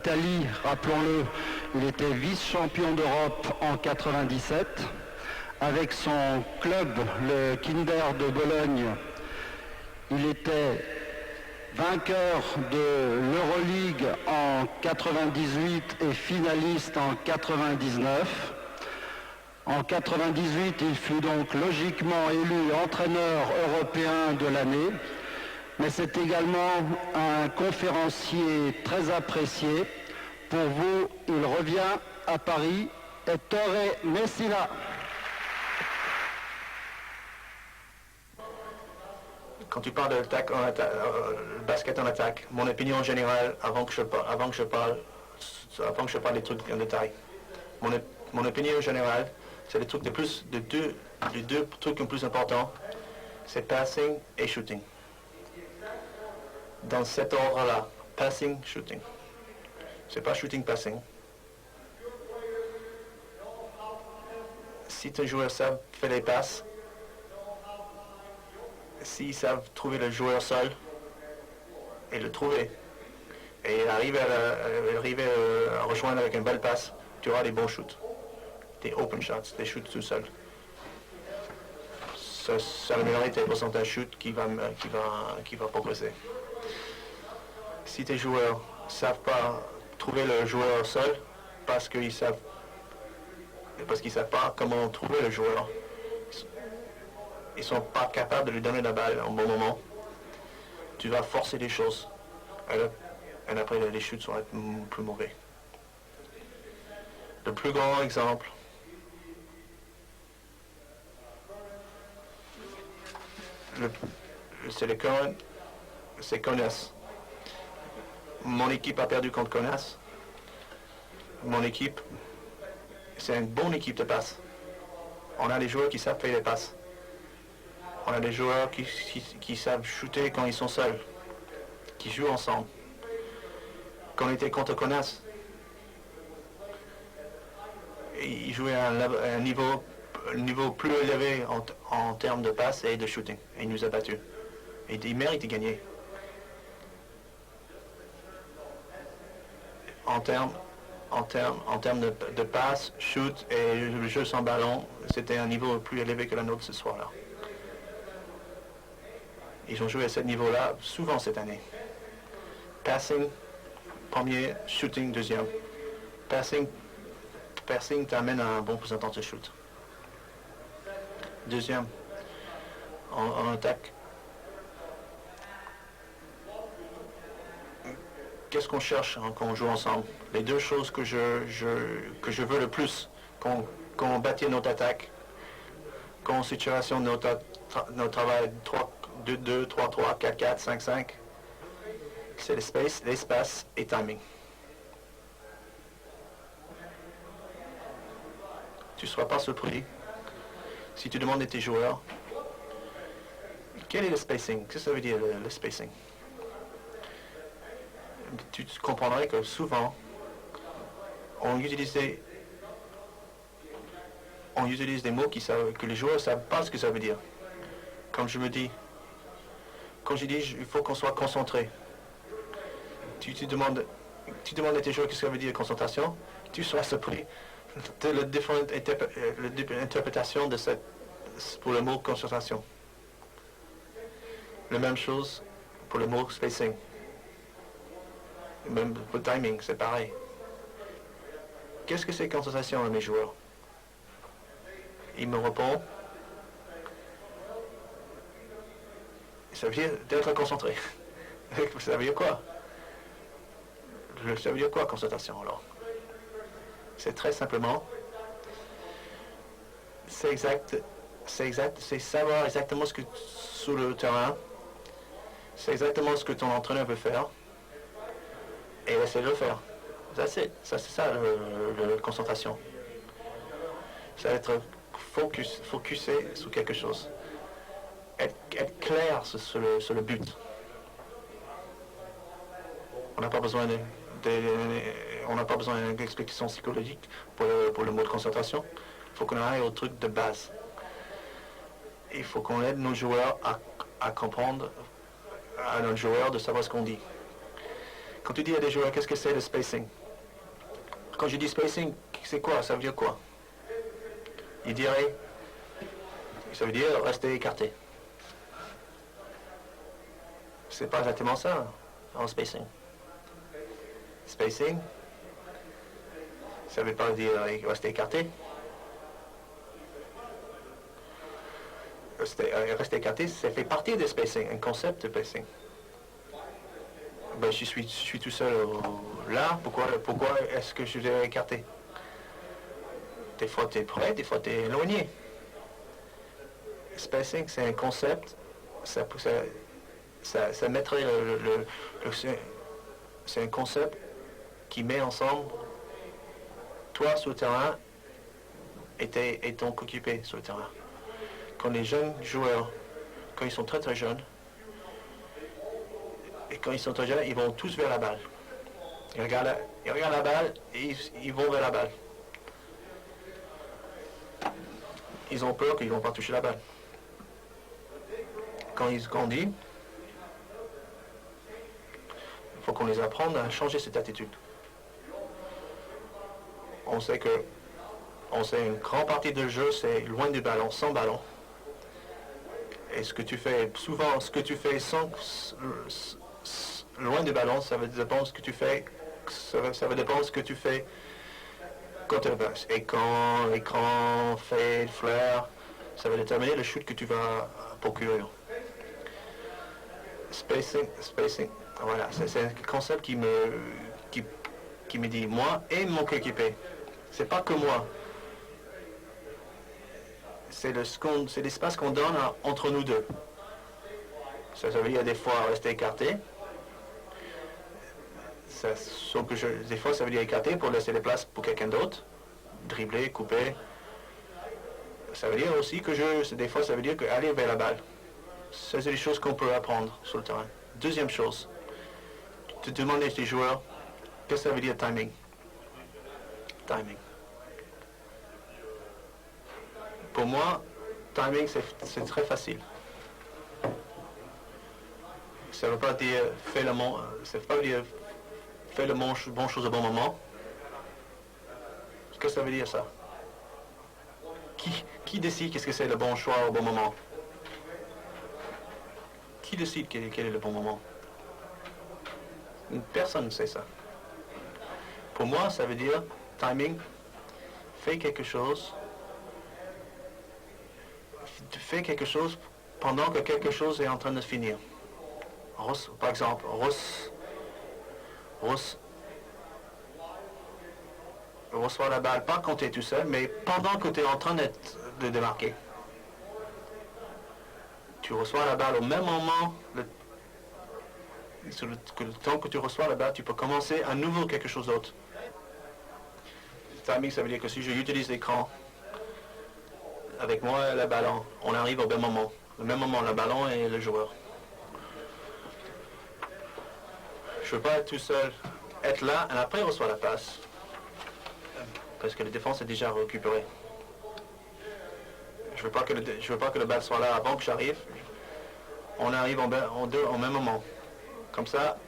Italie, rappelons-le, il était vice-champion d'Europe en 97. Avec son club, le Kinder de Bologne, il était vainqueur de l'Euroleague en 98 et finaliste en 99. En 98, il fut donc logiquement élu entraîneur européen de l'année, mais c'est également un conférencier très apprécié. Pour vous, il revient à Paris, Ettore Messina. Quand tu parles de basket en attaque, mon opinion générale, avant que je parle des trucs en détail, mon opinion générale, c'est les deux trucs les plus importants, c'est passing et shooting. Dans cet ordre-là, passing, shooting. C'est pas shooting, passing. Si tes joueurs savent faire les passes, s'ils savent trouver le joueur seul et le trouver, et arriver à rejoindre avec une belle passe, tu auras des bons shoots, des open shots, des shoots tout seul. Ça améliorerait tes pourcentages shoot qui va progresser. Si tes joueurs ne savent pas trouver le joueur seul, parce qu'ils savent pas comment trouver le joueur, ils ne sont pas capables de lui donner la balle en bon moment, tu vas forcer les choses. Et après, les shoots vont être plus mauvais. Le plus grand exemple, c'est Kaunas. Mon équipe a perdu contre Kaunas. Mon équipe, c'est une bonne équipe de passe. On a des joueurs qui savent faire les passes. On a des joueurs qui savent shooter quand ils sont seuls, qui jouent ensemble. Quand on était contre Kaunas, ils jouaient à un niveau plus élevé en termes de passes et de shooting. Et il nous a battus. Et il mérite de gagner. En termes de passes, shoot et le jeu sans ballon, c'était un niveau plus élevé que le nôtre ce soir-là. Ils ont joué à ce niveau-là souvent cette année. Passing, premier, shooting, deuxième. Passing t'amène à un bon pourcentage de shoot. Deuxième, en attaque. Qu'est-ce qu'on cherche quand on joue ensemble? Les deux choses que je veux le plus quand on bâtit notre attaque, quand on situation notre travail 2, 3, 3, 4, 4, 5, 5, c'est l'espace et timing. Tu ne seras pas surpris si tu demandes à tes joueurs quel est le spacing? Qu'est-ce que ça veut dire le spacing? Tu comprendrais que souvent on utilise des mots que les joueurs ne savent pas ce que ça veut dire. Quand je dis il faut qu'on soit concentré, tu demandes à tes joueurs ce que ça veut dire concentration, tu seras surpris de l'interprétation pour le mot concentration. La même chose pour le mot spacing. Même pour le timing, c'est pareil. Qu'est-ce que c'est concentration à mes joueurs? Il me répond, ça veut dire d'être concentré. Ça veut dire quoi? Ça veut dire quoi, concentration, alors? C'est très simplement, c'est savoir exactement ce que, sur le terrain, c'est exactement ce que ton entraîneur veut faire, et essayer de le faire. C'est ça, la concentration. Ça va être focusé sur quelque chose. Être clair sur le but. On n'a pas besoin d'une explication psychologique pour le mot de concentration. Il faut qu'on aille au truc de base. Il faut qu'on aide nos joueurs à comprendre, à nos joueurs de savoir ce qu'on dit. Quand tu dis à des joueurs, qu'est-ce que c'est le spacing? Quand je dis spacing, c'est quoi? Ça veut dire quoi? Ils diraient, ça veut dire rester écarté. C'est pas exactement ça, en spacing. Spacing, ça veut pas dire rester écarté. Rester écarté, ça fait partie de spacing, un concept de spacing. Ben, je suis tout seul là, pourquoi est-ce que je vais écarter? Des fois tu es près, des fois tu es éloigné. Spacing, c'est un concept, ça mettrait c'est un concept qui met ensemble toi sur le terrain et ton coéquipier sur le terrain. Quand les jeunes joueurs, quand ils sont très très jeunes, et quand ils sont très jeunes, ils vont tous vers la balle. Ils regardent la balle et ils vont vers la balle. Ils ont peur qu'ils ne vont pas toucher la balle. Quand ils grandissent, il faut qu'on les apprenne à changer cette attitude. On sait une grande partie du jeu, c'est loin du ballon, sans ballon. Et ce que tu fais, souvent, ce que tu fais loin du ballon, ça va dépendre de ce que tu fais. Ça va dépendre de ce que tu fais quand tu passes. Écran, fade, flare, ça va déterminer le shoot que tu vas procurer. Spacing, voilà, c'est un concept qui me dit moi et mon coéquipier. C'est pas que moi. C'est l'espace qu'on donne entre nous deux. Ça veut dire des fois rester écarté. Des fois ça veut dire écarté pour laisser des places pour quelqu'un d'autre. Dribbler, couper. Ça veut dire aussi que des fois ça veut dire aller vers la balle. Ça, c'est des choses qu'on peut apprendre sur le terrain. Deuxième chose, tu demandes à tes joueurs, qu'est-ce que ça veut dire timing? Timing. Pour moi, timing, c'est très facile. Ça ne veut pas dire fais le bon chose au bon moment. Qu'est-ce que ça veut dire ça? Qui décide qu'est-ce que c'est le bon choix au bon moment? Qui décide quel est le bon moment? Personne ne sait ça. Pour moi, ça veut dire timing, fais quelque chose pendant que quelque chose est en train de finir. Par exemple, reçoit la balle, pas quand tu es tout seul, mais pendant que tu es en train de démarquer. Tu reçois la balle au même moment, le temps que tu reçois la balle, tu peux commencer à nouveau quelque chose d'autre. Timing, ça veut dire que si j'utilise l'écran, avec moi et le ballon, on arrive au même moment. Le même moment, le ballon et le joueur. Je ne veux pas être tout seul, être là, et après reçoit la passe. Parce que la défense est déjà récupérée. Je veux pas que le balle soit là avant que j'arrive. On arrive au même moment. Comme ça,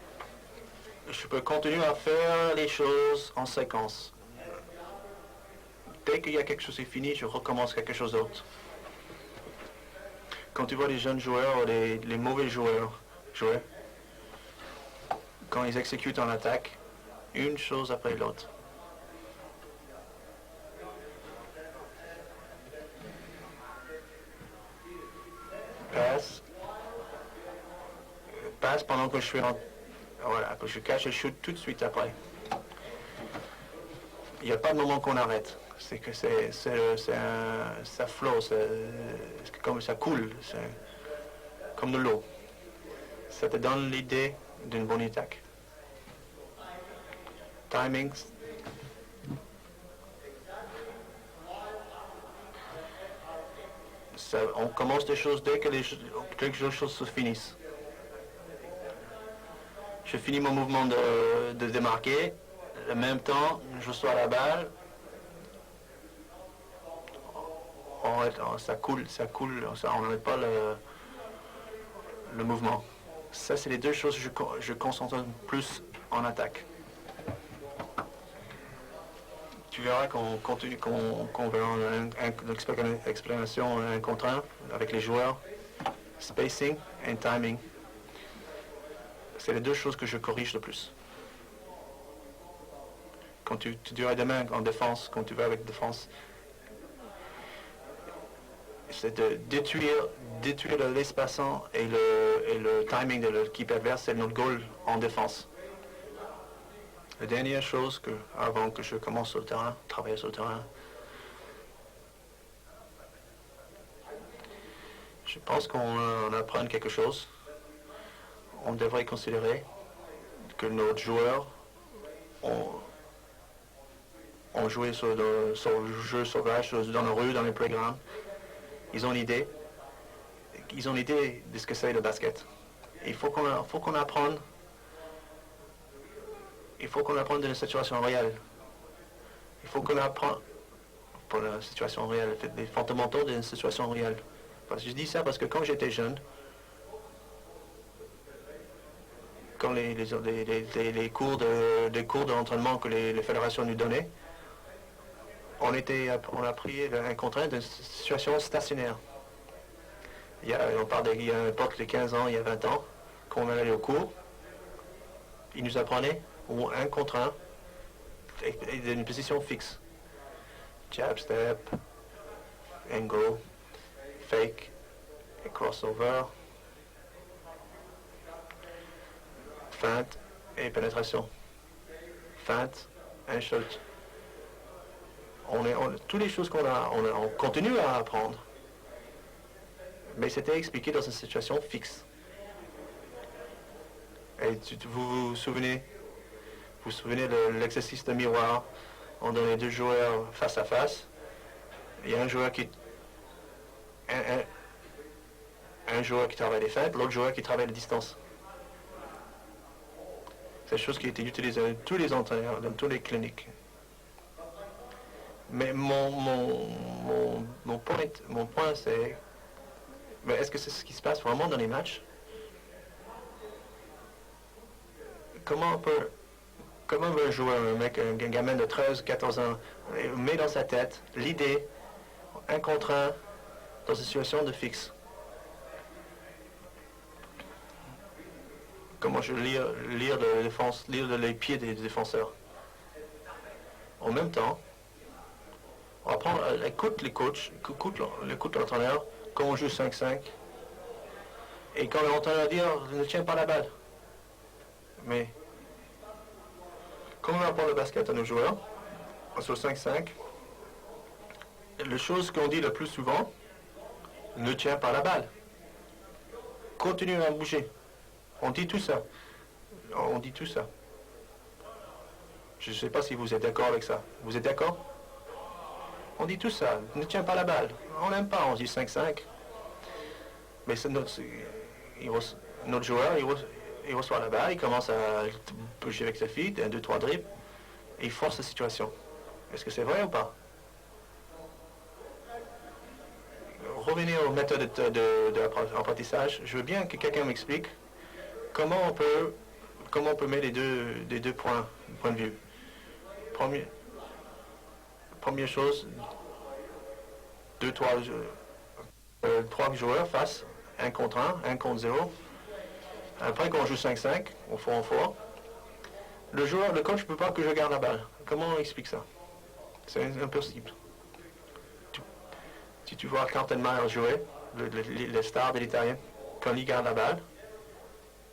je peux continuer à faire les choses en séquence. Dès qu'il y a quelque chose qui est fini, je recommence quelque chose d'autre. Quand tu vois les jeunes joueurs ou les mauvais joueurs jouer, quand ils exécutent en attaque, une chose après l'autre. Passe pendant que je suis voilà, que je cache le shoot tout de suite après. Il n'y a pas de moment qu'on arrête. C'est que ça flow, comme ça coule, c'est comme de l'eau. Ça te donne l'idée d'une bonne attaque. Timing. On commence des choses dès que les choses se finissent. Je finis mon mouvement de démarquer. En même temps, je reçois la balle. Ça coule, on n'arrête pas le mouvement. Ça, c'est les deux choses que je concentre plus en attaque. Tu verras qu'on continue, qu'on verra une explanation un contre un avec les joueurs. Spacing et timing. C'est les deux choses que je corrige le plus. Quand tu dois demain en défense, quand tu vas avec défense, c'est de détruire l'espaçant et le timing de l'équipe adverse, c'est notre goal en défense. La dernière chose avant que je commence sur le terrain, travailler sur le terrain, je pense qu'on apprend quelque chose. On devrait considérer que nos joueurs ont joué sur le jeu sauvage, dans la rue, dans les playgrounds. Ils ont l'idée. Ils ont l'idée de ce que c'est le basket. Il faut qu'on apprenne. Il faut qu'on apprenne de la situation réelle. Il faut qu'on apprenne pour la situation réelle, des fondamentaux d'une situation réelle. Parce que je dis ça parce que quand j'étais jeune, quand les cours d'entraînement que les fédérations nous donnaient, on a pris un contraint d'une situation stationnaire. On parle d'il y a une époque de 15 ans, il y a 20 ans, quand on allait au cours, ils nous apprenaient un contre un et d'une position fixe. Jab, step, angle, fake, et crossover, feinte et pénétration. Feinte, un shot. Toutes les choses on continue à apprendre, mais c'était expliqué dans une situation fixe. Et vous vous souvenez de l'exercice de miroir. On donne les deux joueurs face à face. Il y a un joueur qui travaille les feintes, l'autre joueur qui travaille les distances. C'est une chose qui a été utilisée dans tous les entraîneurs, dans toutes les cliniques. Mais mon point c'est, mais est-ce que c'est ce qui se passe vraiment dans les matchs? Comment un joueur, un gamin de 13, 14 ans, met dans sa tête l'idée, un contre un, dans une situation de fixe? Comment je lire les pieds des défenseurs? En même temps, on écoute les coachs, écoute l'entraîneur, quand on joue 5-5, et quand l'entraîneur dit ne tiens pas la balle. Mais quand on apprend le basket à nos joueurs, sur 5-5, la chose qu'on dit le plus souvent, ne tiens pas la balle. Continue à bouger. On dit tout ça. On dit tout ça. Je ne sais pas si vous êtes d'accord avec ça. Vous êtes d'accord? On dit tout ça. Ne tiens pas la balle. On n'aime pas, on dit 5-5. Mais c'est notre joueur, il reçoit la balle, il commence à bouger avec sa fille, 1, 2, 3 dribbles, et il force la situation. Est-ce que c'est vrai ou pas? Revenez aux méthodes d'apprentissage. Je veux bien que quelqu'un m'explique comment on peut mettre les deux points de vue. Première chose, 3 joueurs face, 1 contre 1 contre 0. Après qu'on joue 5-5, au fort, le coach ne peut pas que je garde la balle. Comment on explique ça? C'est impossible. Si tu vois Kaltenmeyer jouer, le star de l'Italien, quand il garde la balle,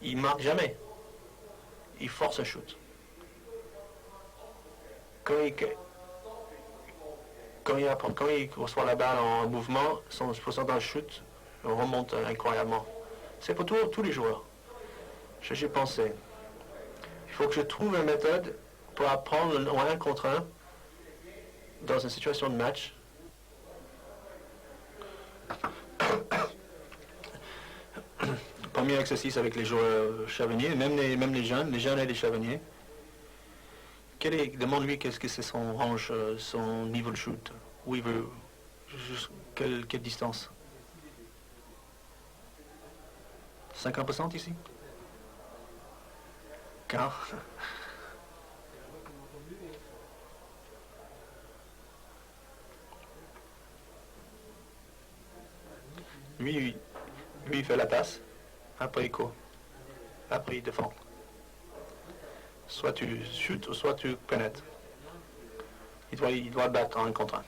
il ne marque jamais. Il force un shoot. Quand il reçoit la balle en mouvement, son pourcentage de shoot remonte incroyablement. C'est pour tous les joueurs. J'ai pensé, il faut que je trouve une méthode pour apprendre le 1 contre 1 dans une situation de match. Premier exercice avec les joueurs Chavagnier, même les jeunes et les Chavagniers. Demande-lui qu'est-ce que c'est son range, son niveau de shoot. Où il veut, quelle distance? 50% ici? Quand lui, il fait la passe, après il court, après il défend. Soit tu chutes, ou soit tu pénètres. Il doit battre en un contre un.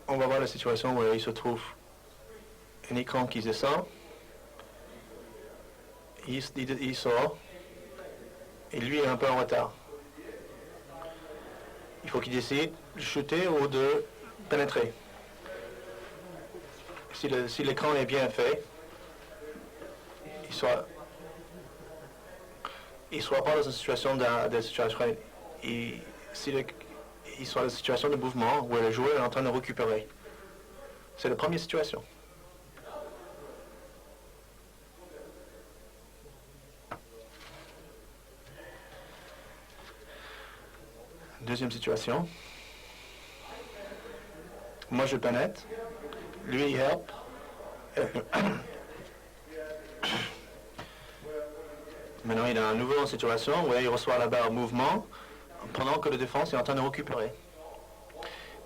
On va voir la situation où il se trouve un écran qui descend. Il sort. Et lui est un peu en retard. Il faut qu'il décide de shooter ou de pénétrer. Si l'écran est bien fait, il soit pas dans une situation il soit dans une situation de mouvement où le joueur est en train de récupérer. C'est la première situation. Deuxième situation. Moi, je pénètre. Lui, il help. Maintenant, il est à nouveau en situation où il reçoit la balle en mouvement pendant que la défense est en train de récupérer.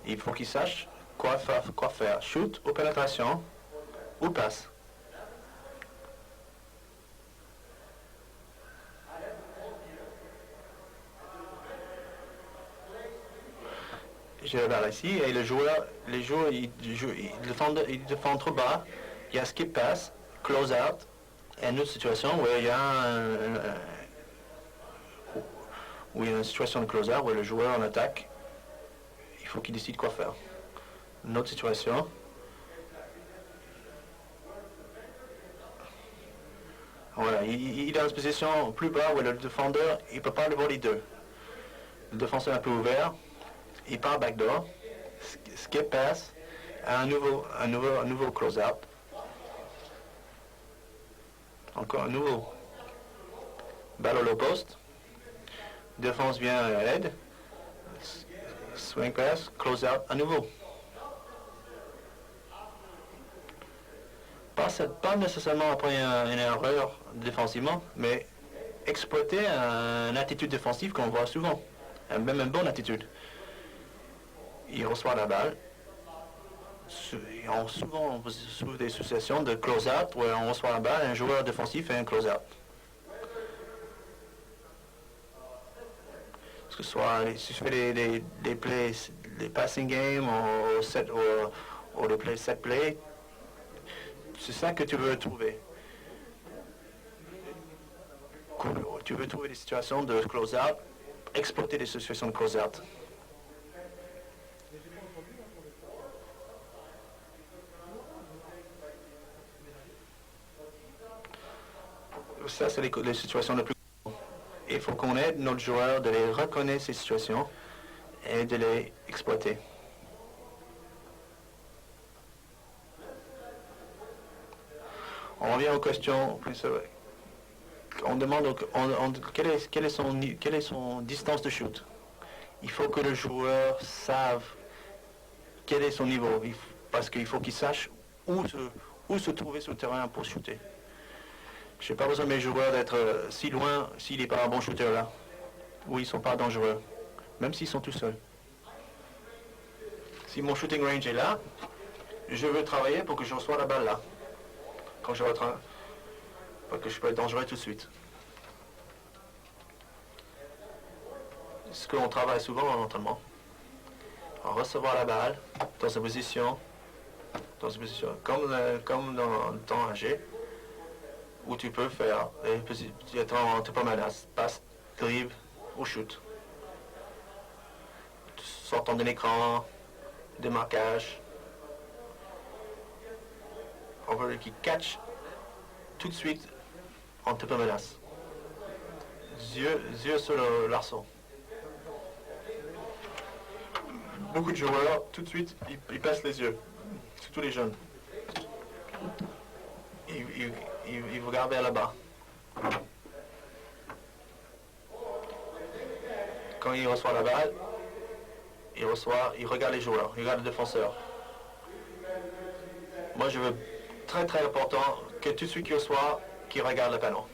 Il faut qu'il sache quoi faire. Shoot ou pénétration ou passe. J'ai la balle ici et les joueurs ils défendent trop bas. Il y a skip pass, close out, et une autre situation où il y a une situation de close out où le joueur en attaque. Il faut qu'il décide quoi faire. Une autre situation. Voilà, il est dans une position plus bas où le défendeur il ne peut pas le voir les deux. Le défenseur est un peu ouvert. Il part backdoor, skip pass, un nouveau close-out. Encore un nouveau. Balle au low post. Défense vient aide. Swing pass, close-out, à nouveau. Pas nécessairement après une erreur défensivement, mais exploiter une attitude défensive qu'on voit souvent. Même une bonne attitude. Il reçoit la balle. Souvent, on trouve des situations de close-out où on reçoit la balle, un joueur défensif fait un close-out. Que ce soit si je fais des plays, des passing games ou des plays set play, c'est ça que tu veux trouver. Tu veux trouver des situations de close-out, exploiter des situations de close-out. Ça, c'est les situations les plus... Il faut qu'on aide notre joueur de les reconnaître ces situations et de les exploiter. On revient aux questions. On demande quelle est son distance de shoot. Il faut que le joueur sache quel est son niveau, parce qu'il faut qu'il sache où se trouver sur le terrain pour shooter. Je n'ai pas besoin de mes joueurs d'être si loin s'il n'est pas un bon shooter là, ou ils ne sont pas dangereux, même s'ils sont tout seuls. Si mon shooting range est là, je veux travailler pour que je reçois la balle là, quand je retrains, parce que je peux être dangereux tout de suite. C'est ce qu'on travaille souvent en entraînement. Recevoir la balle dans une position comme dans le temps âgé, où tu peux faire tu peux menacer, passe, dribble ou shoot. Sortant d'un écran, démarquage. On veut qu'il catch tout de suite en te menace. Yeux sur l'arceau. Beaucoup de joueurs, tout de suite, ils passent les yeux, surtout les jeunes. il regarde vers là-bas. Quand il reçoit la balle, il regarde les joueurs, il regarde le défenseur. Moi, je veux très très important que tout celui qui reçoit, qui regarde le panneau.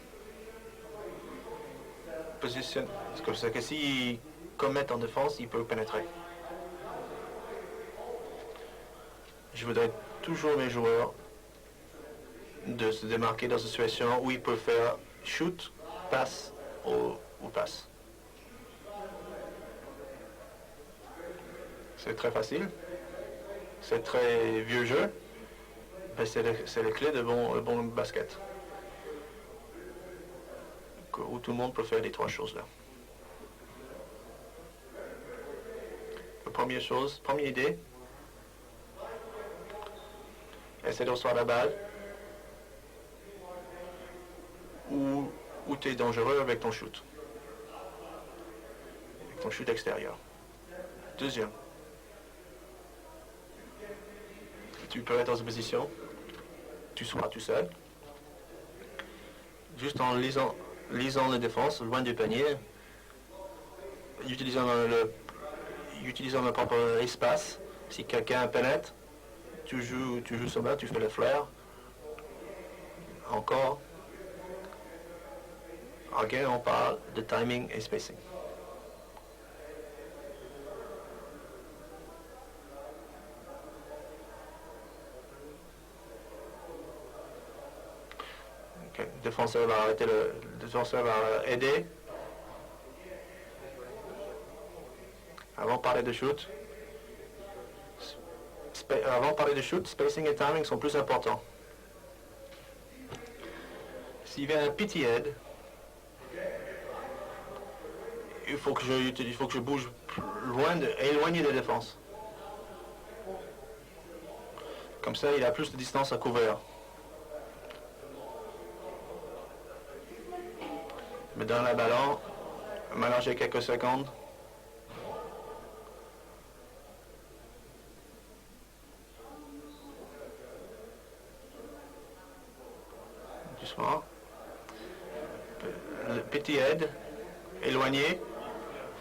Position, parce que s'il commet en défense, il peut pénétrer. Je voudrais toujours mes joueurs de se démarquer dans une situation où ils peuvent faire shoot, passe ou passe. C'est très facile. C'est très vieux jeu. Mais c'est les clés de bon basket. Où tout le monde peut faire les trois choses là. La première idée, essaie de recevoir la balle où tu es dangereux avec ton shoot. Avec ton shoot extérieur. Deuxième, tu peux être dans une position, tu seras tout seul, juste en lisant la défense, loin du panier, utilisant le propre espace. Si quelqu'un pénètre, tu joues sur balle, tu fais le flair. Encore. Again, on parle de timing et spacing. Okay. Le défenseur va arrêter le défenseur va aider. Avant de parler de shoot, spacing et timing sont plus importants. S'il vient un pity head, il faut que je bouge éloigné de la défense. Comme ça, il a plus de distance à couvrir. Mais dans le ballon, maintenant j'ai quelques secondes. Doucement. Le petit aide, éloigné.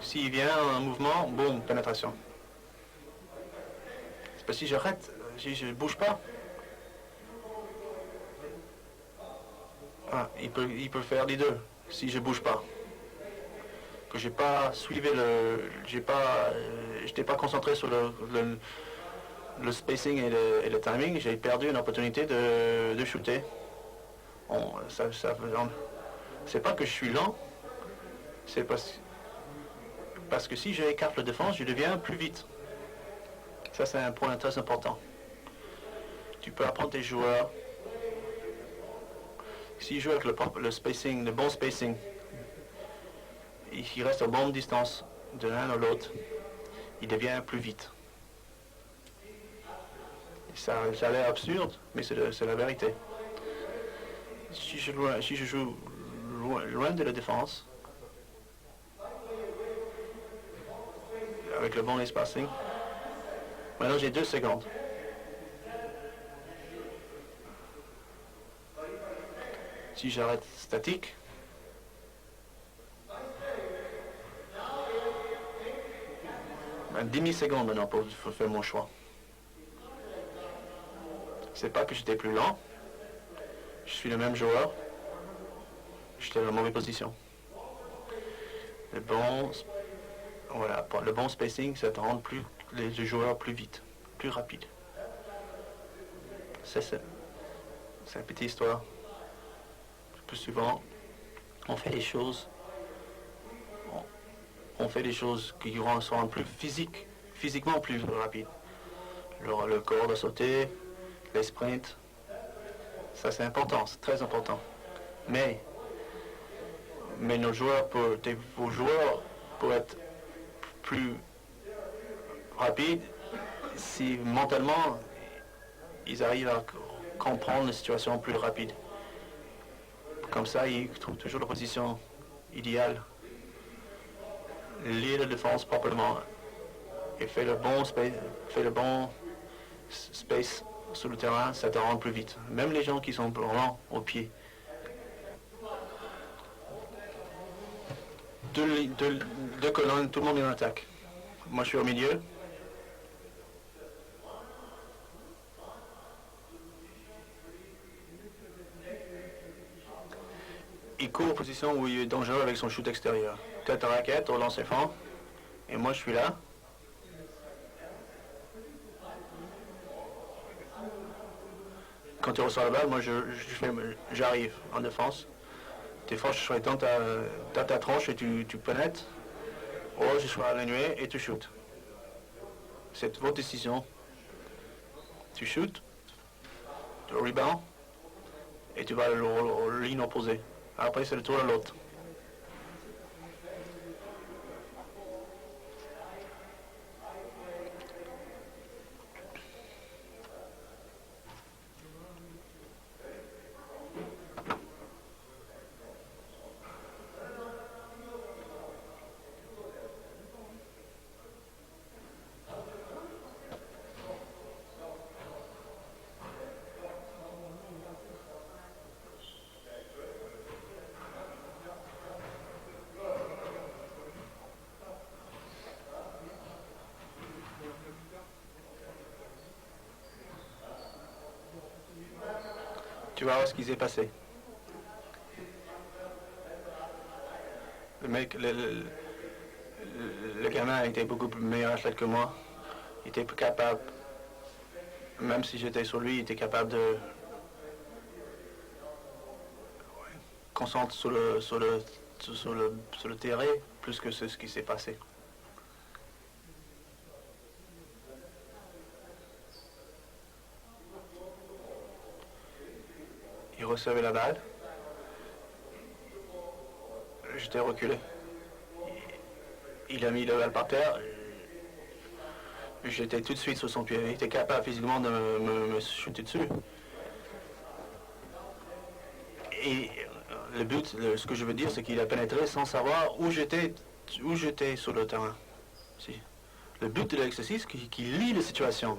S'il vient en mouvement, boum, pénétration. C'est parce que si j'arrête, si je ne bouge pas, il peut faire les deux. Si je bouge pas, que j'ai pas suivi j'étais pas concentré sur le spacing et le timing, j'ai perdu une opportunité de shooter. C'est pas que je suis lent, c'est parce que si j'écarte la défense, je deviens plus vite. Ça, c'est un point très important. Tu peux apprendre tes joueurs. S'ils jouent avec le spacing, le bon spacing, il reste à bonne distance de l'un à l'autre, il devient plus vite. Ça a l'air absurde, mais c'est la vérité. Si je joue loin de la défense, avec le bon spacing, maintenant j'ai 2 secondes. Si j'arrête statique, une demi-seconde maintenant pour faire mon choix. C'est pas que j'étais plus lent, je suis le même joueur, j'étais dans la mauvaise position. Le bon spacing, ça te rend les joueurs plus vite, plus rapide. C'est une petite histoire. Plus souvent, on fait des choses qui sont plus physiquement plus rapides. Le corps de sauter, les sprints, ça c'est important, c'est très important. Mais nos joueurs, vos joueurs, pour être plus rapides, si mentalement, ils arrivent à comprendre la situation plus rapide. Comme ça, ils trouvent toujours la position idéale. Lit la défense proprement et fait le bon space sur le terrain, ça te rend plus vite. Même les gens qui sont lents au pied. Deux colonnes, tout le monde est en attaque. Moi, je suis au milieu. Il court en position où il est dangereux avec son shoot extérieur. Tête à raquette, au lancer franc. Et moi, je suis là. Quand tu reçois la balle, moi, j'arrive en défense. Des fois, je suis dans ta tronche et tu pénètres. Ou je suis à la nuée et tu shootes. C'est votre décision. Tu shootes, tu rebound, et tu vas aux lignes opposées. Après, c'est le tour de l'autre. Tu vas voir ce qui s'est passé. Le mec, le gamin était beaucoup meilleur athlète que moi. Il était capable, même si j'étais sur lui, il était capable de concentrer sur le terrain plus que ce qui s'est passé. Il recevait la balle. J'étais reculé. Il a mis la balle par terre. J'étais tout de suite sur son pied. Il était capable physiquement de me shooter dessus. Et le but, ce que je veux dire, c'est qu'il a pénétré sans savoir où j'étais sur le terrain. Si. Le but de l'exercice, c'est qu'il lit la situation.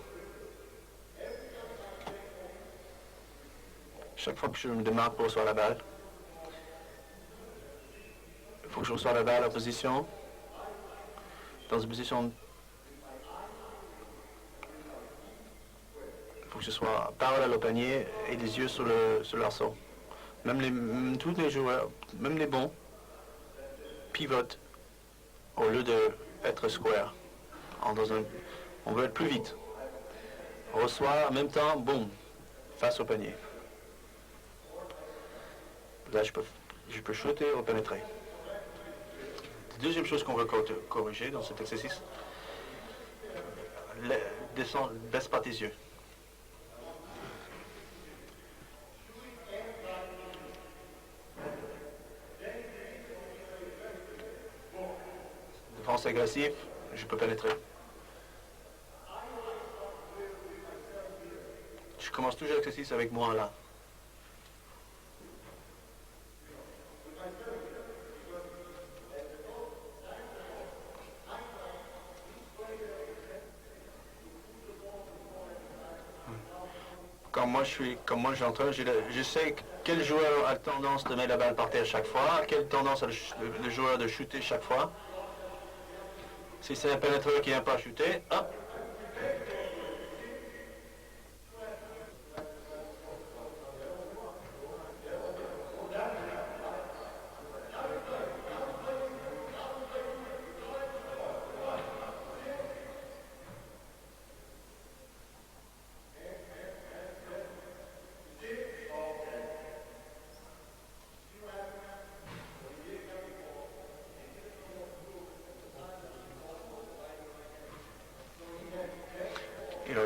Chaque fois que je me démarque pour recevoir la balle, il faut que je reçoive la balle en position, dans une position. Il faut que je sois parallèle au panier et les yeux sur l'arceau. Tous les joueurs, même les bons, pivotent au lieu d'être square. On veut être plus vite. On reçoit en même temps, boum, face au panier. Là, je peux shooter ou pénétrer. La deuxième chose qu'on veut corriger dans cet exercice, baisse pas tes yeux. Défense agressive, je peux pénétrer. Je commence toujours l'exercice avec moi là. Comme moi j'entraîne, je sais quel joueur a tendance de mettre la balle par terre chaque fois, quelle tendance a le joueur de shooter chaque fois. Si c'est un pénétreur qui n'aime pas shooter, hop.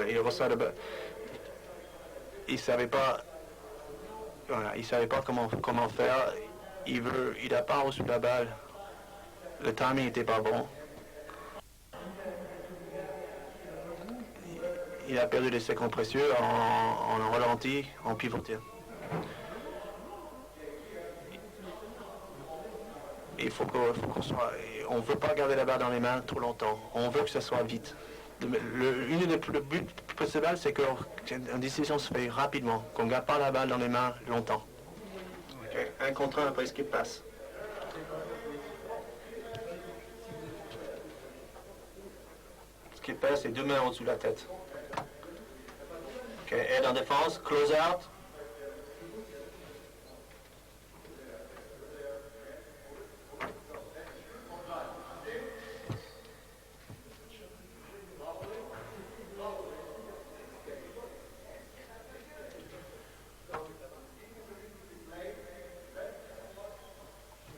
Il reçoit la balle. Il savait pas comment faire. Il n'a pas reçu la balle. Le timing n'était pas bon. Il a perdu des secondes précieux en ralenti, en pivotant. Il faut qu'on soit. On ne veut pas garder la balle dans les mains trop longtemps. On veut que ça soit vite. Une des buts principaux, c'est qu'une décision se fait rapidement, qu'on ne garde pas la balle dans les mains longtemps. Okay. Un contre un après ce qui passe. Ce qui passe, c'est 2 mains au-dessus de la tête. Okay. Aide en défense, close out.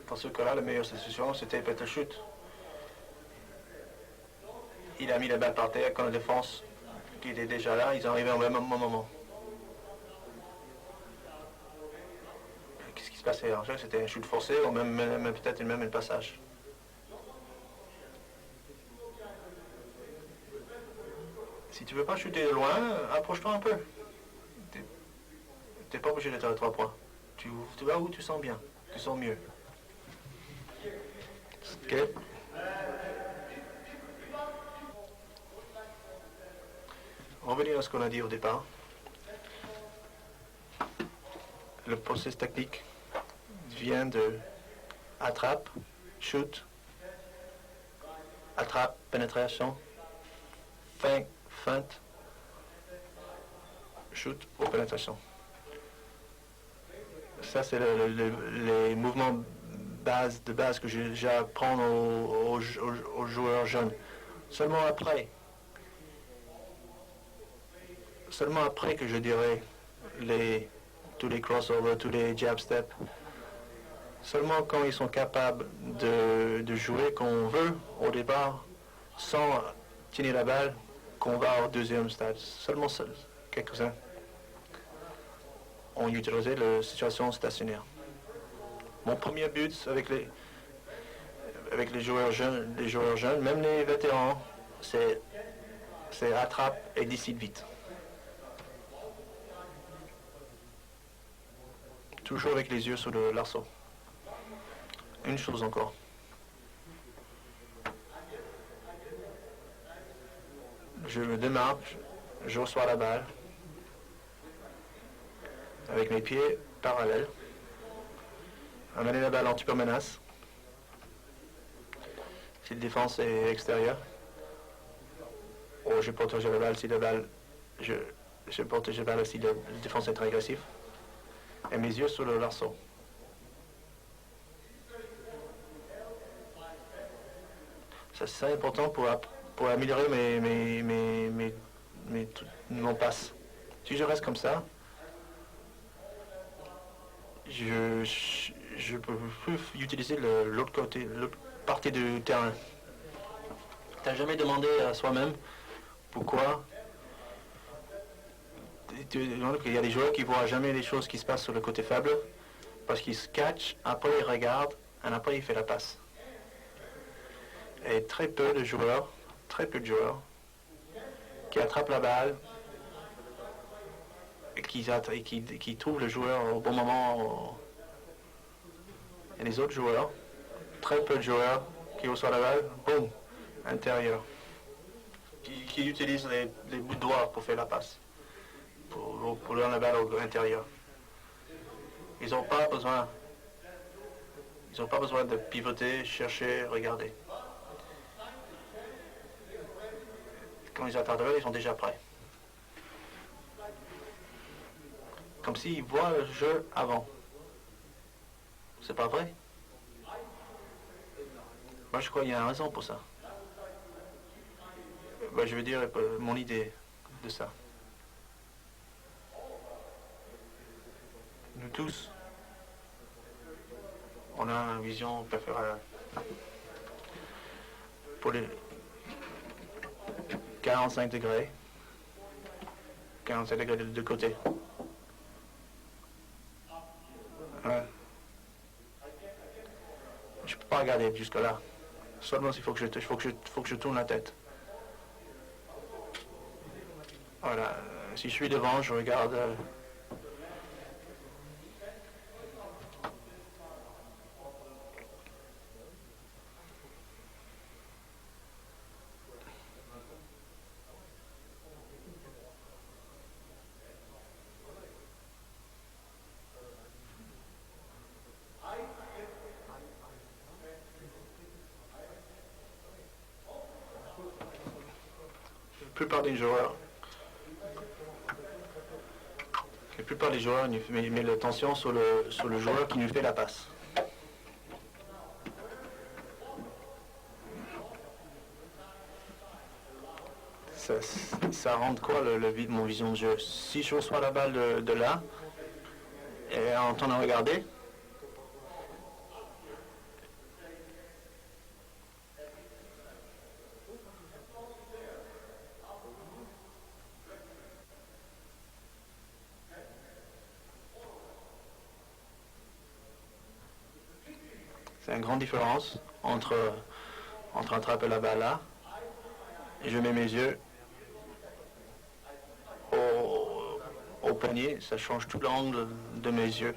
Dans ce cas-là, la meilleure solution, c'était Peter Shoot. Il a mis la balle par terre quand la défense qui était déjà là, ils arrivaient au même moment. Qu'est-ce qui se passait en jeu? C'était un shoot forcé ou même peut-être même un passage. Si tu veux pas shooter de loin, approche-toi un peu. T'es pas obligé d'être à 3 points. Tu vas où tu sens bien, tu sens mieux. Ok. Revenir à ce qu'on a dit au départ. Le processus technique vient de attrape, shoot, attrape, pénétration, feinte, shoot ou pénétration. Ça, c'est les mouvements de base que j'apprends aux joueurs jeunes. Seulement après que je dirais tous les crossovers, tous les jab steps, seulement quand ils sont capables de jouer comme on veut au départ, sans tenir la balle, qu'on va au deuxième stade. Seulement quelques-uns ont utilisé la situation stationnaire. Mon premier but avec les joueurs jeunes, même les vétérans, c'est attrape et décide vite. Toujours avec les yeux sur le l'arceau. Une chose encore. Je me démarque, je reçois la balle avec mes pieds parallèles. Amener la balle en super menace. Si la défense est extérieure. Ou je protège la balle si la balle. Je protège la balle si la défense est très agressive. Et mes yeux sur le l'arceau. Ça, c'est important pour améliorer mon passe. Si je reste comme ça, je peux plus utiliser l'autre côté, l'autre partie du terrain. T'as jamais demandé à soi-même pourquoi il y a des joueurs qui ne voient jamais les choses qui se passent sur le côté faible parce qu'ils se catchent, après ils regardent et après ils font la passe. Et très peu de joueurs qui attrapent la balle et qui trouvent le joueur au bon moment. Et les autres joueurs, très peu de joueurs qui reçoivent la balle, boum, intérieur. Qui utilisent les bouts de doigts pour faire la passe. Pour donner la balle à l'intérieur. Ils n'ont pas besoin de pivoter, chercher, regarder. Quand ils attendent, ils sont déjà prêts. Comme s'ils voient le jeu avant. C'est pas vrai? Moi, je crois qu'il y a une raison pour ça. Ben, je veux dire mon idée de ça. Nous tous, on a une vision préférable pour les 45 degrés de deux côtés. Ouais. Je ne peux pas regarder jusque-là. Seulement il faut que je tourne la tête. Voilà. Si je suis devant, je regarde. plupart des joueurs, mettent l'attention sur le joueur qui nous fait la passe. Ça rend quoi mon vision de jeu? Si je reçois la balle de là, et en train de regarder, c'est une grande différence entre attraper la balle là, et je mets mes yeux au panier, ça change tout l'angle de mes yeux.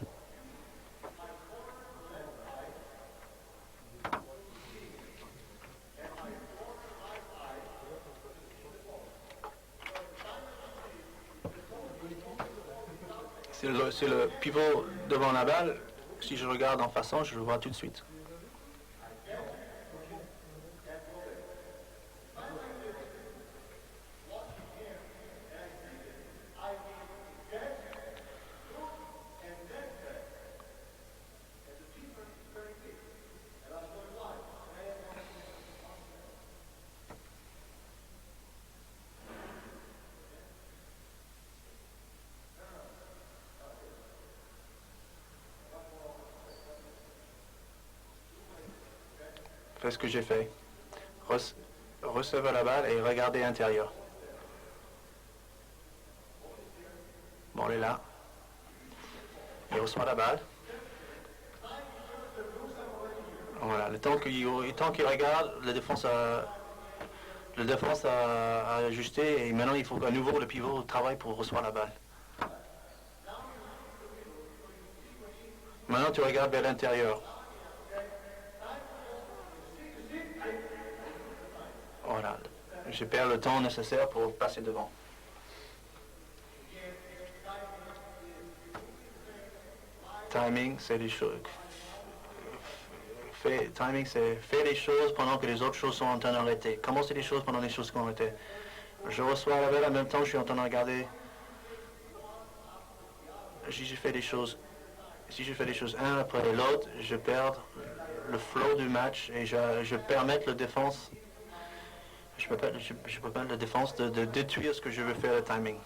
C'est le pivot devant la balle. Si je regarde en façon, je le vois tout de suite. C'est ce que j'ai fait. Recevoir la balle et regarder l'intérieur. Bon, elle est là. Il reçoit la balle. Voilà, le temps qu'il regarde, la défense a ajusté et maintenant il faut à nouveau le pivot travaille pour recevoir la balle. Maintenant tu regardes vers l'intérieur. Voilà, je perds le temps nécessaire pour passer devant. Timing, c'est les choses. Timing, c'est faire les choses pendant que les autres choses sont en train d'arrêter. Commencer les choses pendant les choses qui ont arrêté. Je reçois la balle en même temps, je suis en train de regarder. Si je fais les choses un après l'autre, je perds le flow du match et je permets la défense. Je peux permettre la défense de détruire ce que je veux faire le timing.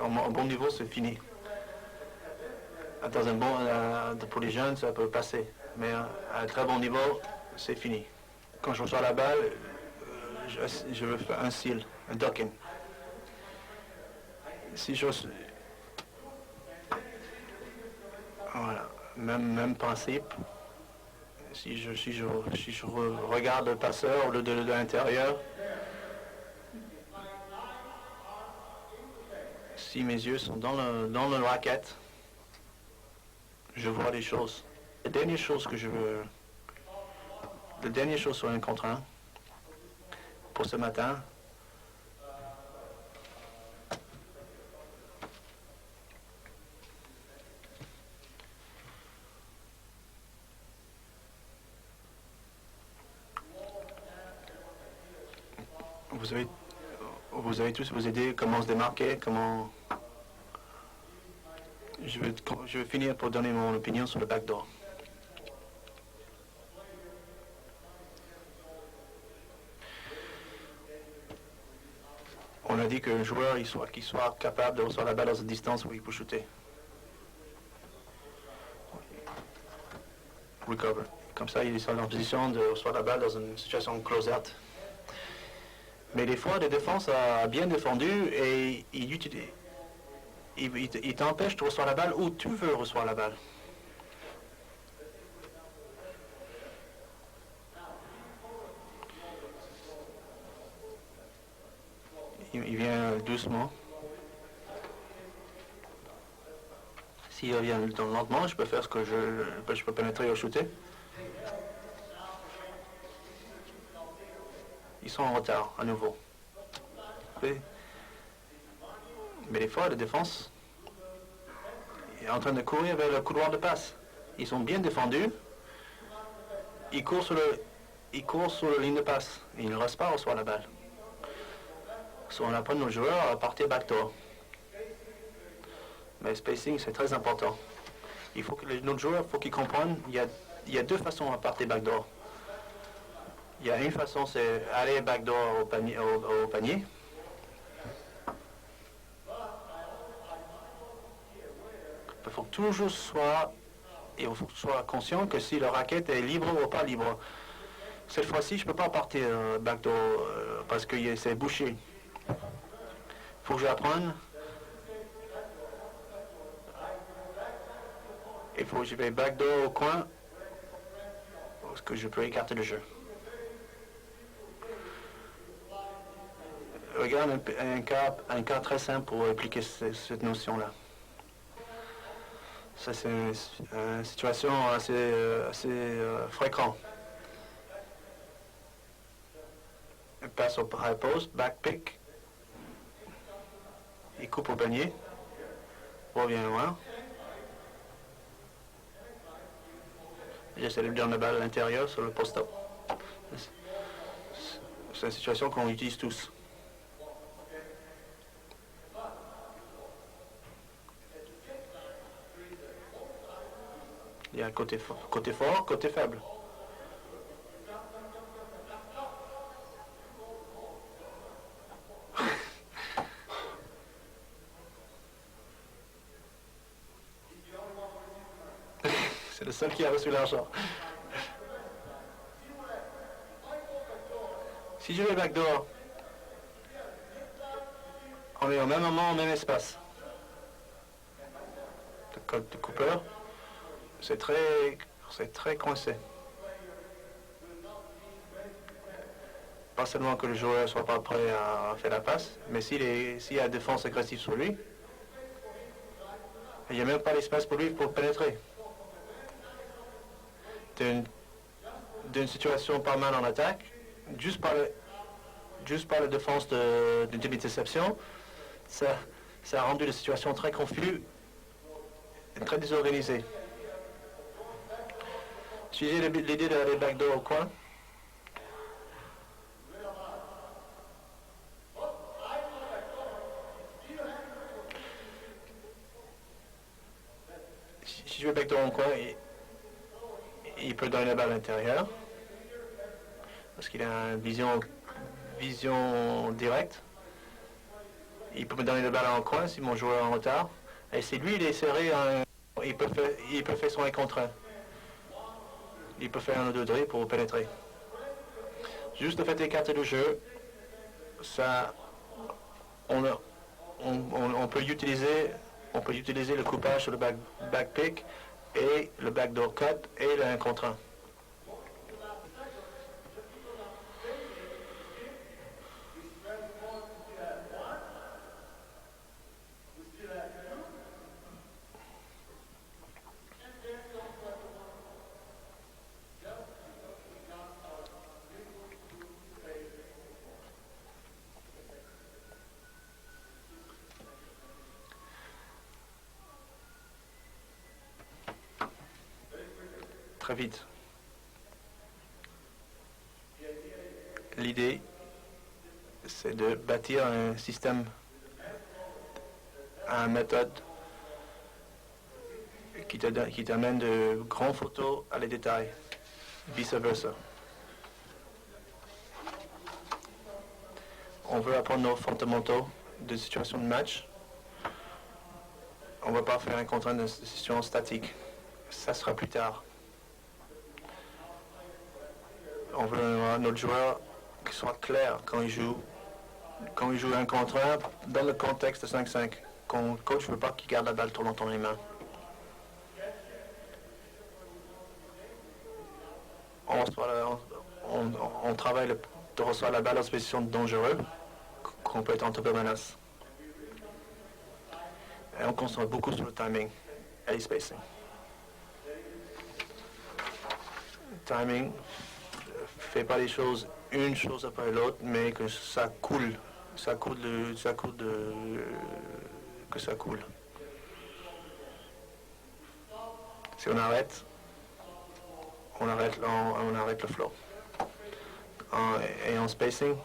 À un bon niveau, c'est fini. Dans un pour les jeunes, ça peut passer. Mais à un très bon niveau, c'est fini. Quand je reçois la balle, je veux faire un seal, un ducking. Si je... Voilà, même principe. Si je regarde le passeur de l'intérieur, si mes yeux sont dans le racket, je vois les choses. La dernière chose sur un contre un, pour ce matin, vous avez tous vos idées, comment se démarquer, comment... Je vais finir pour donner mon opinion sur le backdoor. On a dit qu'un joueur qu'il soit capable de recevoir la balle dans une distance où il peut shooter. Recover. Comme ça, il est en position de recevoir la balle dans une situation close-out. Mais des fois, la défense a bien défendu et il t'empêche de recevoir la balle où tu veux recevoir la balle. Il vient doucement. S'il vient lentement, je peux faire ce que je peux pénétrer ou shooter. Ils sont en retard, à nouveau. Mais des fois, la défense est en train de courir vers le couloir de passe. Ils sont bien défendus. Ils courent sur il court sur la ligne de passe. Il ne reste pas, reçoit la balle. So, on apprend nos joueurs à partir backdoor. Mais le spacing, c'est très important. Il faut que nos joueurs, faut qu'ils comprennent, il y a deux façons à partir backdoor. Il y a une façon, c'est aller backdoor au panier. Il faut toujours soit conscient que si la raquette est libre ou pas libre. Cette fois-ci, je ne peux pas partir backdoor parce que c'est bouché. Il faut que j'apprenne. Il faut que je vais backdoor au coin parce que je peux écarter le jeu. Regarde un cas très simple pour appliquer cette notion-là. Ça, c'est une situation assez fréquente. Il passe au high post, back pick. Il coupe au panier. Revient loin. J'essaie de lui donner la balle à l'intérieur sur le post-up. C'est une situation qu'on utilise tous. Il y a un côté fort, côté faible. C'est le seul qui a reçu l'argent. Si je vais backdoor, on est au même moment, au même espace. Le code de Cooper, c'est très coincé. Pas seulement que le joueur ne soit pas prêt à faire la passe, mais s'il y a une défense agressive sur lui, il n'y a même pas l'espace pour lui pour pénétrer. D'une situation pas mal en attaque, juste par la défense de demi-déception, ça a rendu la situation très confuse et très désorganisée. Si j'ai l'idée d'aller backdoor au coin, si je vais backdoor au coin, il peut donner la balle à l'intérieur parce qu'il a une vision directe. Il peut me donner la balle en coin si mon joueur est en retard. Et si lui il est serré, il peut faire son 1 contre 1. Il peut faire un ou deux dribbles pour pénétrer. Juste le fait d'écarter le jeu, ça, on peut utiliser le coupage sur le back pick et le backdoor cut et le 1 contre 1. Très vite. L'idée, c'est de bâtir un système, une méthode qui t'amène de grandes photos à les détails, vice versa. On veut apprendre nos fondamentaux de situation de match. On ne va pas faire un contre un de situation statique. Ça sera plus tard. On veut notre joueur qui soit clair quand il joue un contre un dans le contexte de 5-5. Le coach ne veut pas qu'il garde la balle trop longtemps dans les mains. On travaille de recevoir la balle en position dangereuse, qu'on peut être en top de menace. Et on concentre beaucoup sur le timing et le spacing. Timing, fait pas les choses une chose après l'autre, mais que ça coule. Que ça coule. Si on arrête le flow. et en spacing.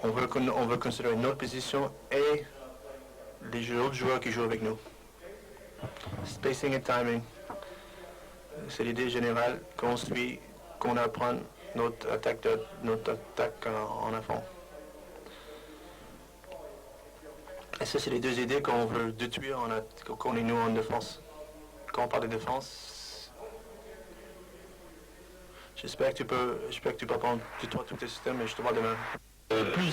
On veut considérer notre position et les autres joueurs qui jouent avec nous. Spacing et timing, c'est l'idée générale qu'on suit, qu'on apprend notre attaque en avant. Et ça, c'est les deux idées qu'on veut détruire qu'on est nous en défense. Quand on parle de défense, j'espère que tu peux apprendre tout tes systèmes et je te vois demain. Plus